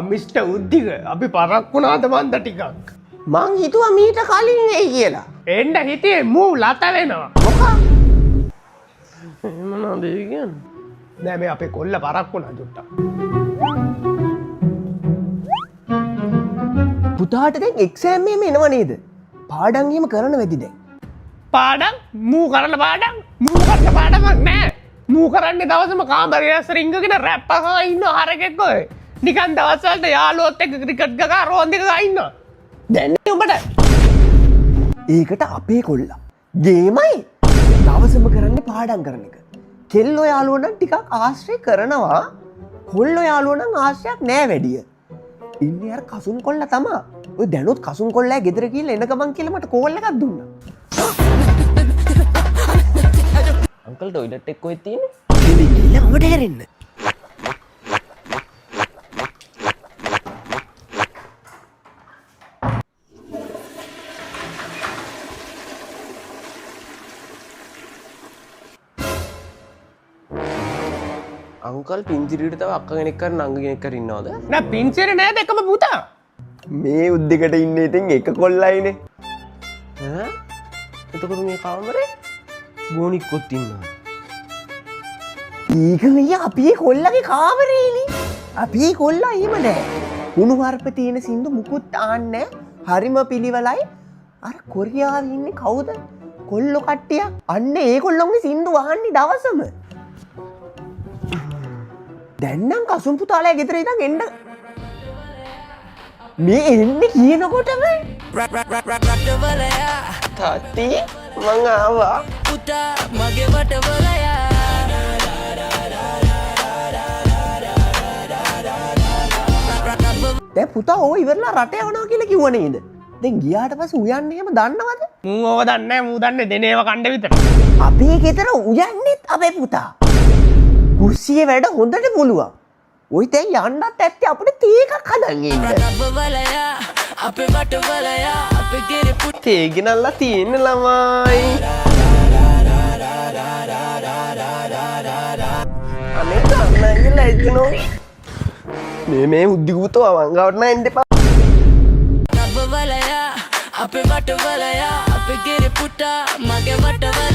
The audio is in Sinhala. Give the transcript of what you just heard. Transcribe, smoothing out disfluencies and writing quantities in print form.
මිස්ටර් උද්දික අපි පරක් වුණාද මන්ද ටිකක්. මං හිතුවා මීට කලින් එයි කියලා. එන්න හිතේ මූ ලත වෙනවා. මොකක්? මොනවද ඒ කියන්නේ? නෑ මේ අපේ කොල්ල පරක් වුණා චුට්ටක්. පුතාට දැන් එක්සෑම් එකම එනව නේද? පාඩම් එහෙම කරන වෙදි දැන්. පාඩම් මූ කරන පාඩම් පාඩමක් නෑ. මූ කරන්නේ දවසම කාමරේ ඇස්තර ඉංගගෙන රැප් අහලා ඉන්න හරකෙක් ඔය. නිකන් දවස් වලට යාළුවොත් එක්ක ක්‍රිකට් ගහලා රෝන් දෙක ගා ඉන්නවා. දැන් නේ උඹට. ඒකට අපේ කොල්ලා ගේමයි දවසම කරන්නේ පාඩම් කරන එක. කෙල්ලෝ යාළුවෝ නම් ටිකක් ආශ්‍රය කරනවා. කොල්ලෝ යාළුවෝ නම් ආශ්‍රයක් නෑ වැඩිය. ඉන්නේ අර කසුන් කොල්ලා තමා. ඔය දැනුත් කසුන් කොල්ලා ගෙදර ගිහලා එන ගමන් කියලා මට කෝල් එකක් දුන්නා. අංකල් ටොයිලට් එක කොහෙද තියෙන්නේ? කෙලින් ගිහලා ඔබට හැරෙන්න. අංකල් පින්තිරියට තව අක්ක කෙනෙක් කර නංග කෙනෙක් කර ඉන්නවද? නෑ පින්චරේ නෑ දෙකම පුතා. මේ උද්දෙකට ඉන්නේ ඉතින් එක කොල්ලයිනේ. ඈ? එතකොට මේ කාමරේ බෝනික්කොත් ඉන්නවා. ඒක මෙය අපේ කොල්ලගේ කාමරේනේ. අපේ කොල්ලා එහෙම නෑ. කුණු හarp තියෙන සින්දු මුකුත් ආන්නේ හරිම පිළිවෙලයි. අර කොරියාවේ ඉන්නේ කවුද? කොල්ලෝ කට්ටිය. අන්න ඒගොල්ලෝගේ සින්දු වහන්නේ දවසම. දැන් නම් කසුන් පුතාලා ගෙදර ඉඳන් එන්න මේ එන්නේ කියනකොටම තාත්ති මං ආවා. පුතා මගේ වටවලයා දැන් පුතා ඕ ඉවරලා රට යනවා කියලා කිව්ව නේද? දැන් ගියාට පස්සේ උයන්නේ එහෙම දන්නවද? මූ ඕව දන්නේ නෑ මූ දන්නේ දෙනේව කණ්ඩ විතර. අපේ ගෙදර උයන්නේත් අපේ පුතා. කුස්සියේ වැඩ හොඳට පුළුවන්. ඔයි දැන් යන්නත් ඇත්තේ අපිට තේ එකක් හදන් ඉන්න. වටවලයා අපේ වටවලයා අපේ ගෙරේ පුතා තේ ගෙනල්ලා තියෙන ළමයි. අනේ ගන්නයිලා එතනෝ. මේ උද්දිගුතෝ අවංගවට නෑ එන්න එපා. වටවලයා අපේ වටවලයා අපේ ගෙරේ පුතා මගේ වටවලයා